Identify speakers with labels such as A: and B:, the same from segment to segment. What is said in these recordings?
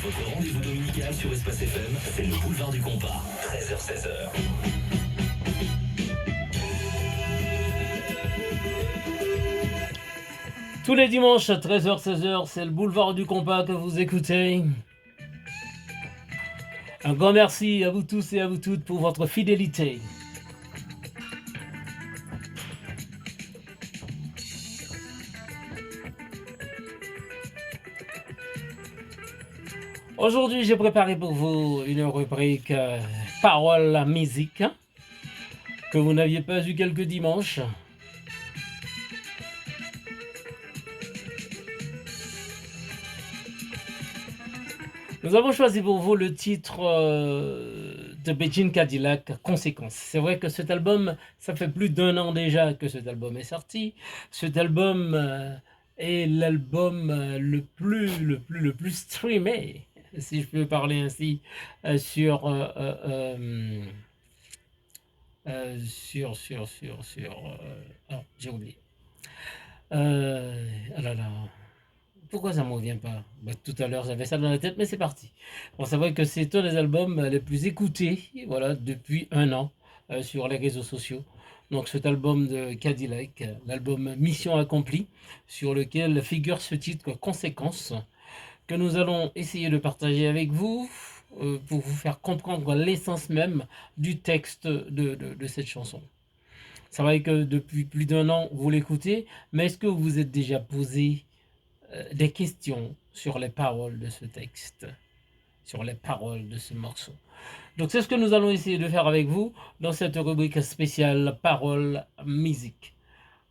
A: Votre rendez-vous dominical sur Espace FM, c'est le boulevard du compas, 13h-16h.
B: Tous les dimanches à 13h-16h, c'est le boulevard du compas que vous écoutez. Un grand merci à vous tous et à vous toutes pour votre fidélité. Aujourd'hui, j'ai préparé pour vous une rubrique Paroles à musique que vous n'aviez pas eu quelques dimanches. Nous avons choisi pour vous le titre de Beijing Cadillac, Conséquences. C'est vrai que cet album, ça fait plus d'1 an déjà que cet album est sorti. Cet album est l'album le plus streamé, si je peux parler ainsi, sur j'ai oublié. Ah là là. Pourquoi ça ne me revient pas? Tout à l'heure, j'avais ça dans la tête, mais c'est parti. Bon, c'est vrai que c'est un des albums les plus écoutés, voilà, depuis 1 an sur les réseaux sociaux. Donc cet album de Cadillac, l'album Mission Accomplie, sur lequel figure ce titre Conséquences, que nous allons essayer de partager avec vous pour vous faire comprendre l'essence même du texte de cette chanson. C'est vrai que depuis plus d'1 an, vous l'écoutez, mais est-ce que vous vous êtes déjà posé des questions sur les paroles de ce texte, sur les paroles de ce morceau? Donc c'est ce que nous allons essayer de faire avec vous dans cette rubrique spéciale Paroles, musique.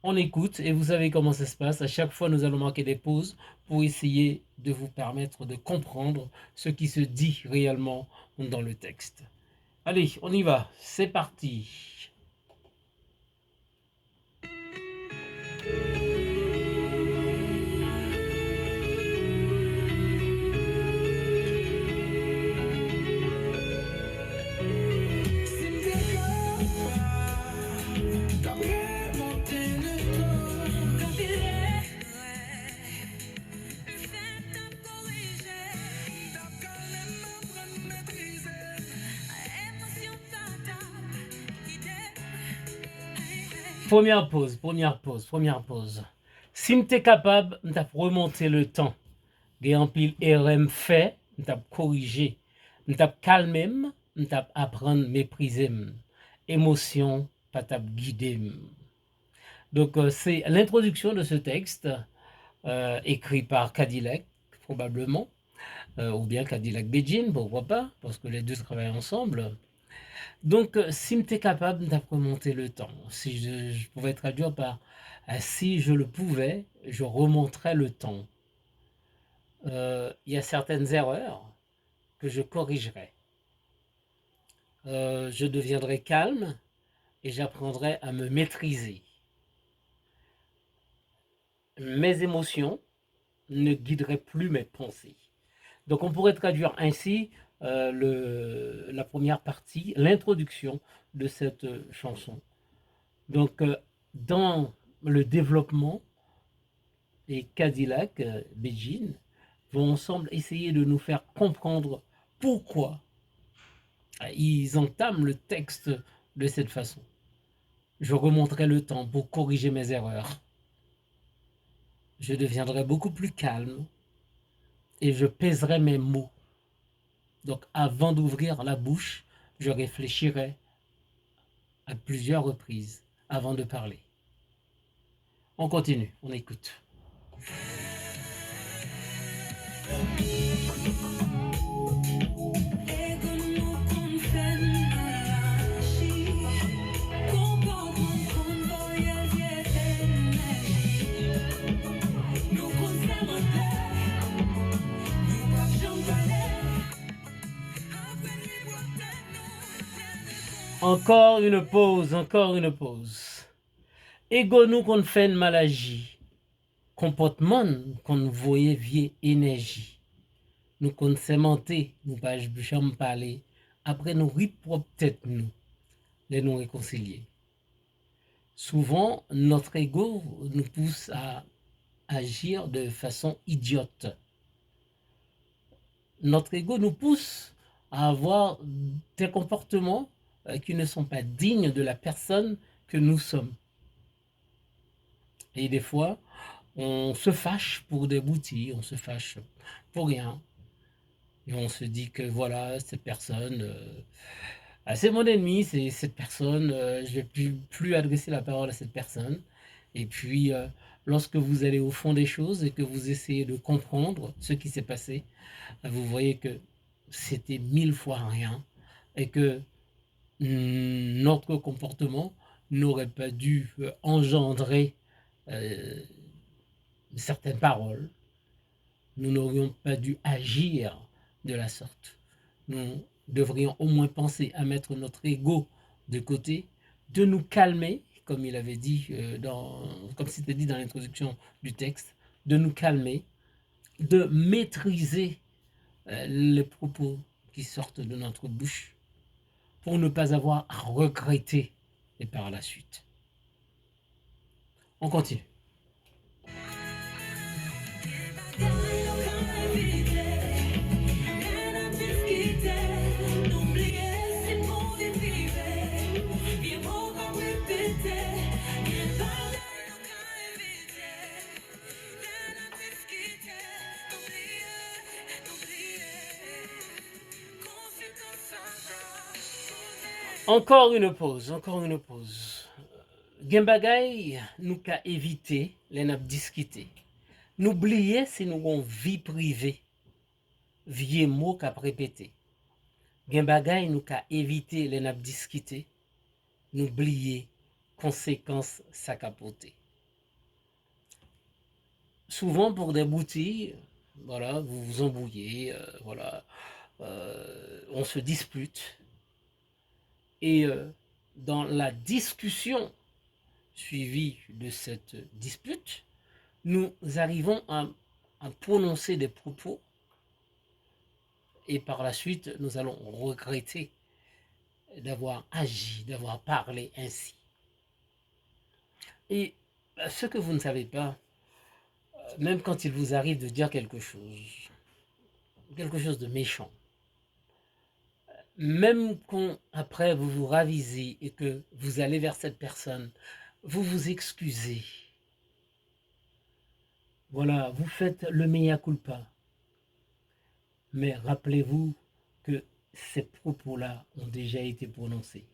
B: On écoute et vous savez comment ça se passe. À chaque fois, nous allons marquer des pauses pour essayer de vous permettre de comprendre ce qui se dit réellement dans le texte. Allez, on y va. C'est parti. Première pause. Si m'étais capable, m't'a remonter le temps. Gen en pile RM fait, m't'a corriger. M't'a calmer, m't'a apprendre mépriser. Émotion, pas t'a guider. Donc c'est l'introduction de ce texte écrit par Cadillac, probablement, ou bien Cadillac Beijing, pourquoi pas, parce que les deux travaillent ensemble. Donc, si m'étais capable de remonter le temps, si je pouvais traduire par si je le pouvais, je remonterais le temps. Il y a certaines erreurs que je corrigerais. Je deviendrais calme et j'apprendrais à me maîtriser. Mes émotions ne guideraient plus mes pensées. Donc, on pourrait traduire ainsi la première partie, l'introduction de cette chanson. Donc, dans le développement, et Cadillac, Beijing, vont ensemble essayer de nous faire comprendre pourquoi ils entament le texte de cette façon. Je remonterai le temps pour corriger mes erreurs. Je deviendrai beaucoup plus calme et je pèserai mes mots. Donc, avant d'ouvrir la bouche, je réfléchirai à plusieurs reprises avant de parler. On continue, on écoute. Encore une pause. Ego nous qu'on fait une maladie. Comportement qu'on voyait vieille énergie. Nous qu'on sémenté, nous pas jamais parler. Après nous rip propre tête nous, les nous réconcilier. Souvent, notre ego nous pousse à agir de façon idiote. Notre ego nous pousse à avoir des comportements qui ne sont pas dignes de la personne que nous sommes. Et des fois, on se fâche pour des boutilles, on se fâche pour rien. Et on se dit que voilà, cette personne, c'est mon ennemi, c'est cette personne, je vais plus adresser la parole à cette personne. Et puis, lorsque vous allez au fond des choses et que vous essayez de comprendre ce qui s'est passé, vous voyez que c'était 1000 fois rien et que notre comportement n'aurait pas dû engendrer euh, certaines paroles. Nous n'aurions pas dû agir de la sorte. Nous devrions au moins penser à mettre notre ego de côté, de nous calmer, comme il avait dit, comme c'était dit dans l'introduction du texte, de nous calmer, de maîtriser les propos qui sortent de notre bouche pour ne pas avoir à regretter et par la suite. On continue. Encore une pause, encore une pause. Gen bagay nou ka evite le nap diskite. N'oubliye se nou gon vi prive, vie mot kap repete. Gen bagay nou ka evite le nap diskite, n'oubliye conséquences sa kapote. Souvent pour des boutilles, voilà, vous vous embrouillez, voilà, on se dispute. Et dans la discussion suivie de cette dispute, nous arrivons à prononcer des propos et par la suite, nous allons regretter d'avoir agi, d'avoir parlé ainsi. Et ce que vous ne savez pas, même quand il vous arrive de dire quelque chose de méchant, même quand après vous vous ravisez et que vous allez vers cette personne, vous vous excusez. Voilà, vous faites le mea culpa. Mais rappelez-vous que ces propos-là ont déjà été prononcés.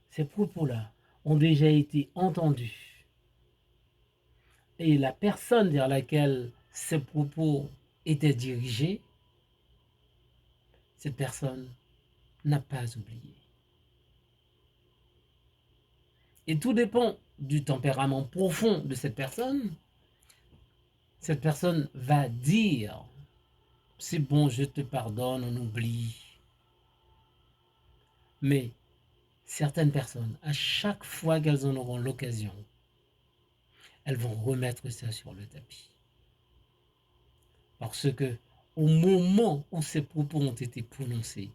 B: Ces propos-là ont déjà été entendus. Et la personne vers laquelle ces propos étaient dirigés, cette personne n'a pas oublié. Et tout dépend du tempérament profond de cette personne. Cette personne va dire, c'est bon, je te pardonne, on oublie. Mais certaines personnes, à chaque fois qu'elles en auront l'occasion, elles vont remettre ça sur le tapis. Parce que au moment où ces propos ont été prononcés,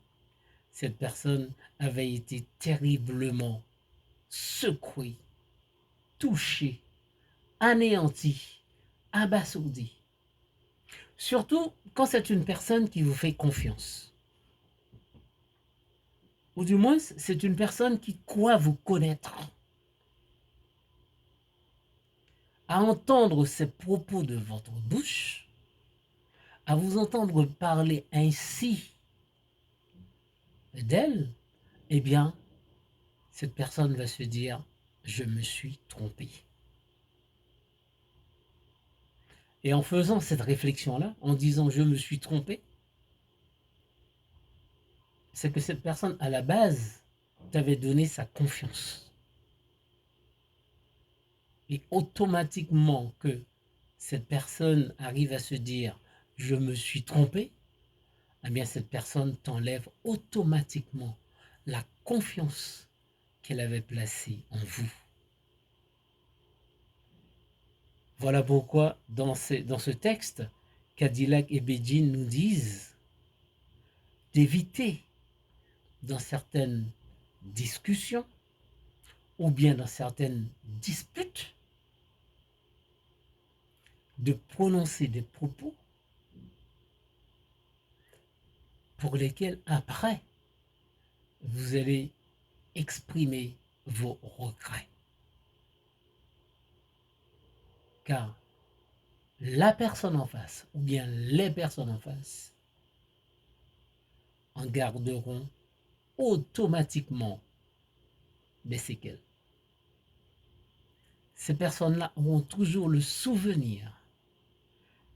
B: cette personne avait été terriblement secouée, touchée, anéantie, abasourdie. Surtout quand c'est une personne qui vous fait confiance. Ou du moins, c'est une personne qui croit vous connaître. À entendre ces propos de votre bouche, à vous entendre parler ainsi d'elle, eh bien, cette personne va se dire, je me suis trompé. Et en faisant cette réflexion-là, en disant je me suis trompé, c'est que cette personne, à la base, t'avait donné sa confiance. Et automatiquement que cette personne arrive à se dire je me suis trompé, eh bien cette personne t'enlève automatiquement la confiance qu'elle avait placée en vous. Voilà pourquoi dans ce texte, Cadillac et Bédine nous disent d'éviter dans certaines discussions ou bien dans certaines disputes, de prononcer des propos pour lesquels après, vous allez exprimer vos regrets. Car la personne en face, ou bien les personnes en face, en garderont automatiquement des séquelles. Ces personnes-là auront toujours le souvenir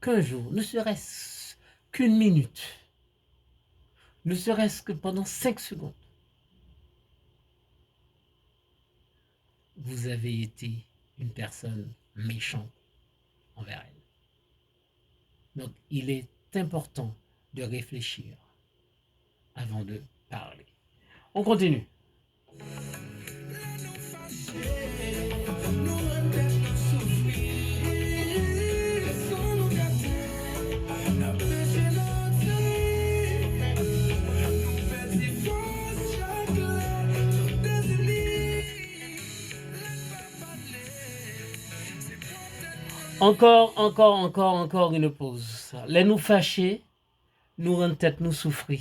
B: qu'un jour, ne serait-ce qu'une minute, ne serait-ce que pendant 5 secondes, vous avez été une personne méchante envers elle. Donc, il est important de réfléchir avant de parler. On continue. Encore une pause. Les nous fâcher, nous rendre tête nous souffrir.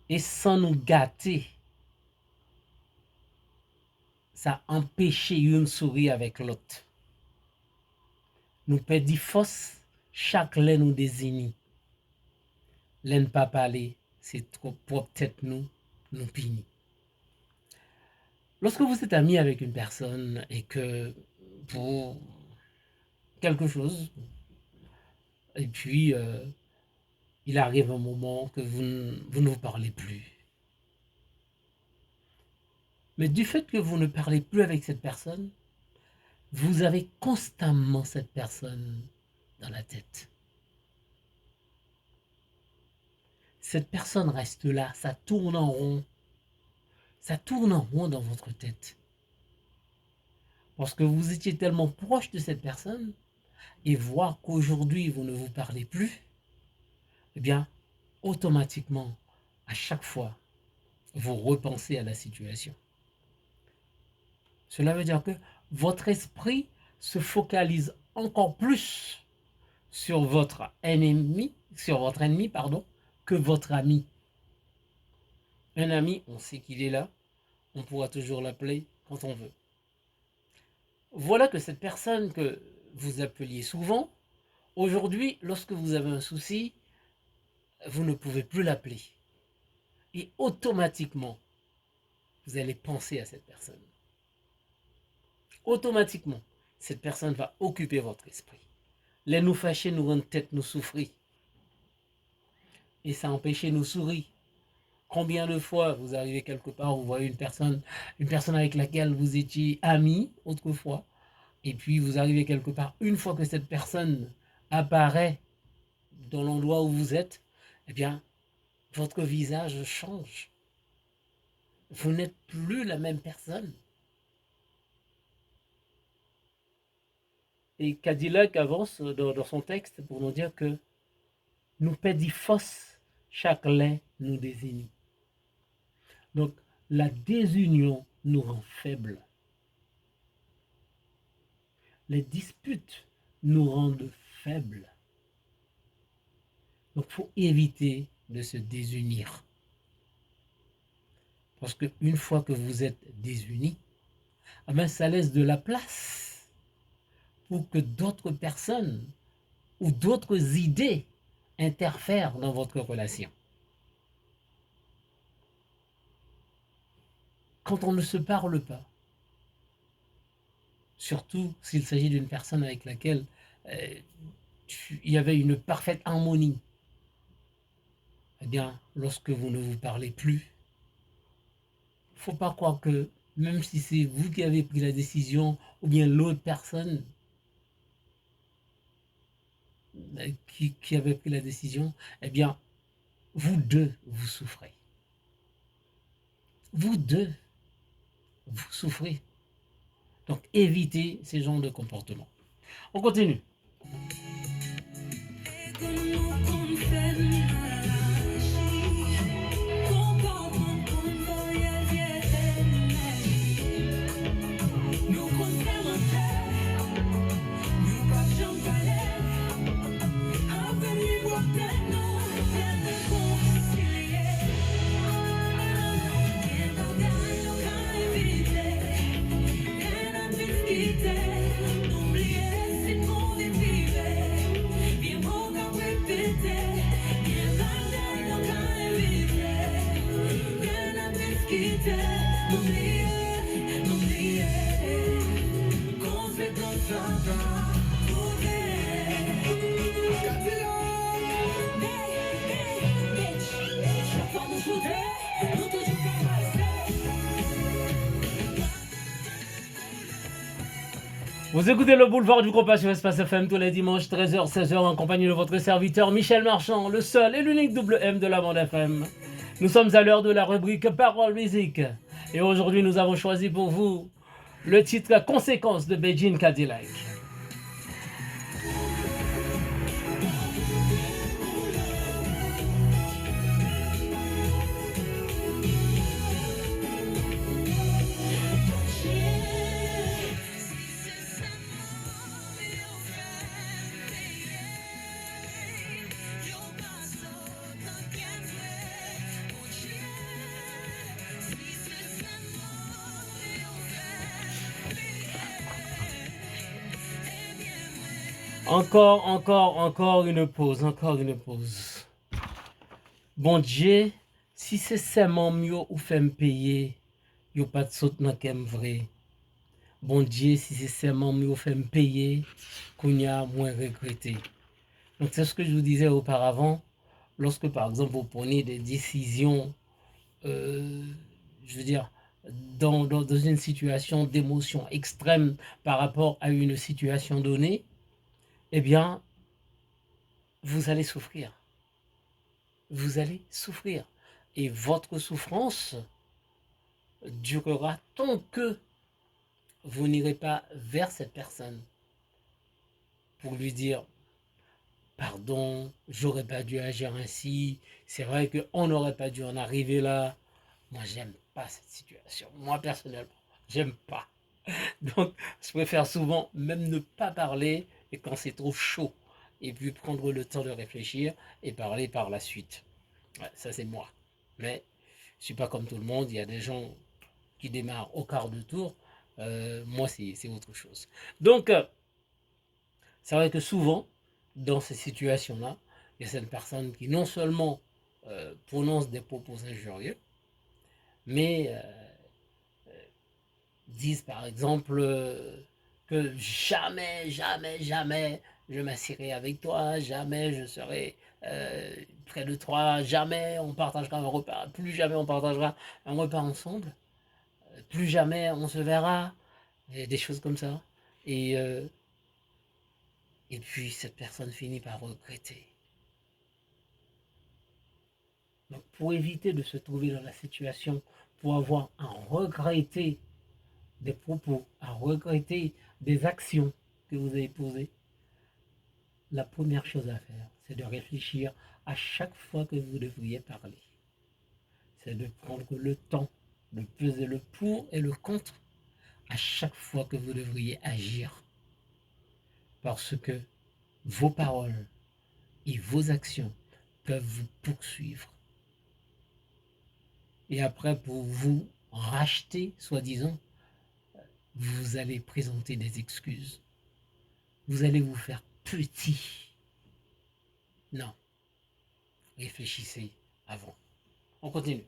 B: Et sans nous gâter, ça empêche une souris avec l'autre. Nous perdons force, chaque lait nous désigne. L'aine pas parler, c'est trop propre tête nous pini. Lorsque vous êtes ami avec une personne et que pour quelque chose, et puis il arrive un moment que vous ne vous parlez plus. Mais du fait que vous ne parlez plus avec cette personne, vous avez constamment cette personne dans la tête. Cette personne reste là, ça tourne en rond. Ça tourne en rond dans votre tête. Parce que vous étiez tellement proche de cette personne, et voir qu'aujourd'hui vous ne vous parlez plus, eh bien, automatiquement, à chaque fois, vous repensez à la situation. Cela veut dire que votre esprit se focalise encore plus sur votre ennemi, que votre ami. Un ami, on sait qu'il est là, on pourra toujours l'appeler quand on veut. Voilà que cette personne que vous appeliez souvent, aujourd'hui, lorsque vous avez un souci, vous ne pouvez plus l'appeler. Et automatiquement, vous allez penser à cette personne. Automatiquement, cette personne va occuper votre esprit. Les nous fâcher, nous rendre tête, nous souffrir. Et ça empêche nous sourire. Combien de fois vous arrivez quelque part, vous voyez une personne avec laquelle vous étiez amis autrefois, et puis vous arrivez quelque part, une fois que cette personne apparaît dans l'endroit où vous êtes, eh bien, votre visage change. Vous n'êtes plus la même personne. Et Cadillac avance dans son texte pour nous dire que nous perdons force, chaque lait nous désigne. Donc, la désunion nous rend faibles. Les disputes nous rendent faibles. Donc, il faut éviter de se désunir. Parce qu'une fois que vous êtes désunis, eh bien, ça laisse de la place pour que d'autres personnes ou d'autres idées interfèrent dans votre relation. Quand on ne se parle pas, surtout s'il s'agit d'une personne avec laquelle il y avait une parfaite harmonie, eh bien, lorsque vous ne vous parlez plus, il ne faut pas croire que même si c'est vous qui avez pris la décision ou bien l'autre personne qui avait pris la décision, eh bien, vous deux, vous souffrez. Vous deux, vous souffrez. Donc, évitez ces genres de comportements. On continue.
A: qu'on fait dans ça.
B: Vous écoutez le boulevard du Compas sur Espace FM tous les dimanches 13h, 16h en compagnie de votre serviteur Michel Marchand, le seul et l'unique double M de la bande FM. Nous sommes à l'heure de la rubrique Parole Musique et aujourd'hui nous avons choisi pour vous le titre Conséquences de Beijing Cadillac. Encore une pause, encore une pause. Bon Dieu, si c'est seulement mieux ou fait me payer, yo pas de saute dans kem vrai. Bon Dieu, si c'est seulement mieux ou fait me payer, qu'on y a moins regretté. Donc c'est ce que je vous disais auparavant, lorsque par exemple vous prenez des décisions, je veux dire, dans une situation d'émotion extrême par rapport à une situation donnée, eh bien, vous allez souffrir. Vous allez souffrir. Et votre souffrance durera tant que vous n'irez pas vers cette personne pour lui dire pardon, j'aurais pas dû agir ainsi, c'est vrai qu'on n'aurait pas dû en arriver là. Moi, j'aime pas cette situation. Moi, personnellement, j'aime pas. Donc, je préfère souvent même ne pas parler et quand c'est trop chaud. Et puis prendre le temps de réfléchir et parler par la suite. Ouais, ça, c'est moi. Mais je ne suis pas comme tout le monde. Il y a des gens qui démarrent au quart de tour. Moi, c'est autre chose. Donc, c'est vrai que souvent, dans ces situations-là, il y a certaines personnes qui non seulement prononcent des propos injurieux, mais disent par exemple que jamais, jamais, jamais je m'assierai avec toi, jamais je serai près de toi, jamais on partagera un repas, plus jamais on partagera un repas ensemble, plus jamais on se verra, et des choses comme ça. Et puis cette personne finit par regretter. Donc pour éviter de se trouver dans la situation, pour avoir à regretter des propos, à regretter des actions que vous avez posées, la première chose à faire, c'est de réfléchir à chaque fois que vous devriez parler. C'est de prendre le temps de peser le pour et le contre à chaque fois que vous devriez agir. Parce que vos paroles et vos actions peuvent vous poursuivre. Et après, pour vous racheter, soi-disant, vous allez présenter des excuses. Vous allez vous faire petit. Non. Réfléchissez avant. On continue.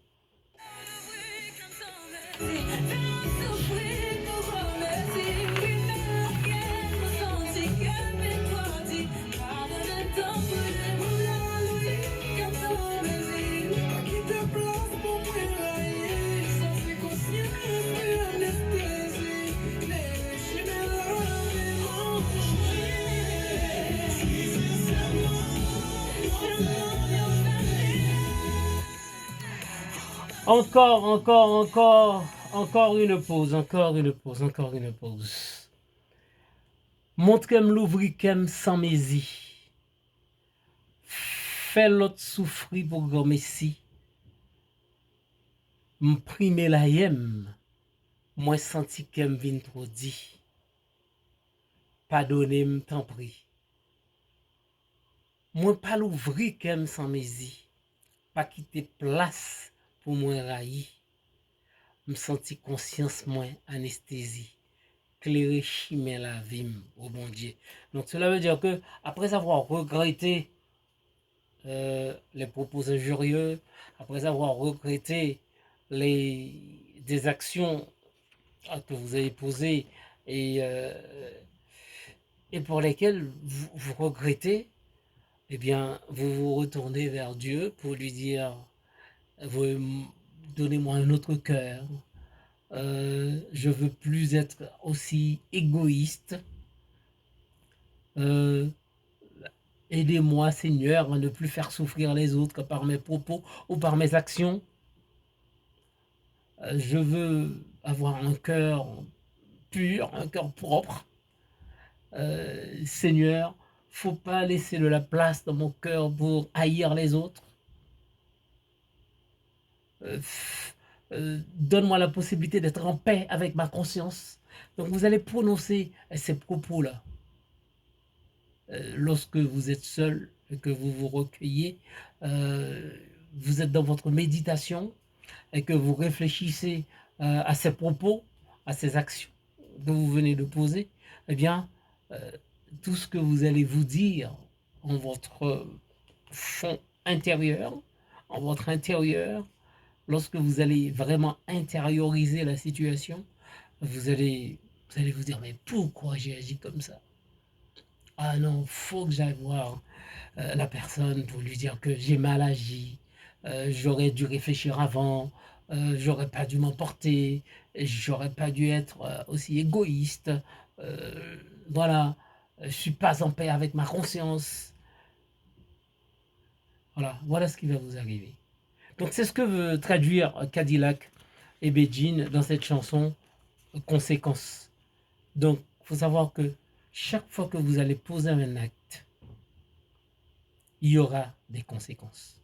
B: Encore une pause, encore une pause. Montre-moi l'ouvriquem sans mésie. Fais l'autre souffrir pour grand messie. M'prime la yem. Moi senti qu'em vin trop dit. Pardonnez-moi, t'en prie. Moi pas l'ouvriquem sans mésie. Pas quitter place pour moi railli. Me senti conscience moins anesthésie. Clairer chimé la vie au bon Dieu. Donc cela veut dire que après avoir regretté les propos injurieux, après avoir regretté les des actions que vous avez posées et, et pour lesquelles vous regrettez, eh bien, vous vous retournez vers Dieu pour lui dire, donnez-moi un autre cœur. Je veux plus être aussi égoïste. Euh, Aidez-moi, Seigneur, à ne plus faire souffrir les autres que par mes propos ou par mes actions. Je veux avoir un cœur pur, un cœur propre. Seigneur, faut pas laisser de la place dans mon cœur pour haïr les autres. Euh, Donne-moi la possibilité d'être en paix avec ma conscience. Donc vous allez prononcer ces propos-là. Lorsque vous êtes seul et que vous vous recueillez, vous êtes dans votre méditation et que vous réfléchissez à ces propos, à ces actions que vous venez de poser, eh bien, tout ce que vous allez vous dire en votre fond intérieur, en votre intérieur, lorsque vous allez vraiment intérioriser la situation, vous allez vous dire, mais pourquoi j'ai agi comme ça? Ah non, faut que j'aille voir la personne pour lui dire que j'ai mal agi, j'aurais dû réfléchir avant, j'aurais pas dû m'emporter, j'aurais pas dû être aussi égoïste. euh, voilà, je suis pas en paix avec ma conscience. Voilà ce qui va vous arriver. Donc c'est ce que veut traduire Cadillac et Begin dans cette chanson Conséquences. Donc il faut savoir que chaque fois que vous allez poser un acte, il y aura des conséquences.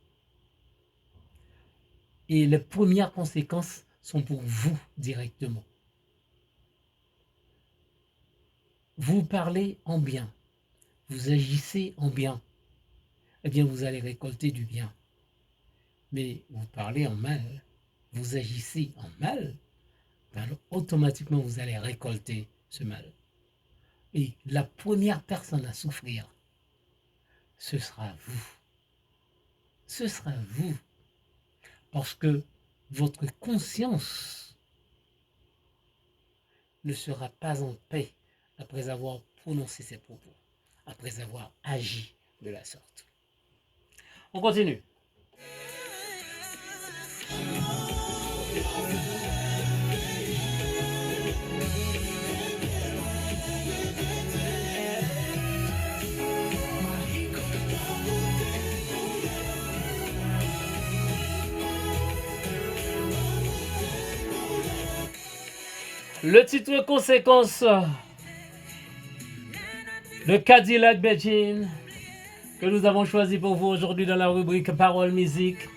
B: Et les premières conséquences sont pour vous directement. Vous parlez en bien, vous agissez en bien, eh bien vous allez récolter du bien. Mais vous parlez en mal, vous agissez en mal, alors automatiquement vous allez récolter ce mal. Et la première personne à souffrir, ce sera vous. Ce sera vous. Parce que votre conscience ne sera pas en paix après avoir prononcé ces propos, après avoir agi de la sorte. On continue. Le titre Conséquences de Cadillac Begin que nous avons choisi pour vous aujourd'hui dans la rubrique Paroles Musique.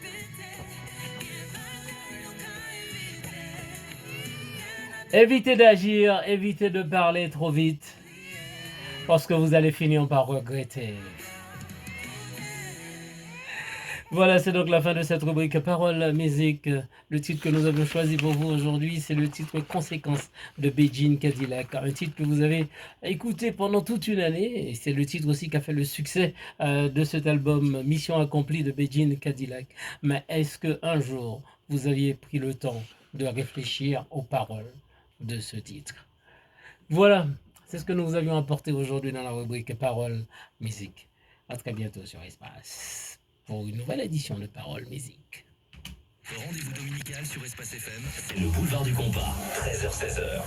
B: Évitez d'agir, évitez de parler trop vite parce que vous allez finir par regretter. Voilà, c'est donc la fin de cette rubrique Paroles Musique. Le titre que nous avons choisi pour vous aujourd'hui, c'est le titre Conséquences de Begin Cadillac. Un titre que vous avez écouté pendant toute une année. Et c'est le titre aussi qui a fait le succès de cet album Mission accomplie de Begin Cadillac. Mais est-ce qu'un jour, vous aviez pris le temps de réfléchir aux paroles de ce titre? Voilà, c'est ce que nous avions apporté aujourd'hui dans la rubrique Paroles Musique. À très bientôt sur Espace pour une nouvelle édition de Paroles Musique.
A: Le rendez-vous dominical sur Espace FM, c'est le boulevard du compas, 13h-16h.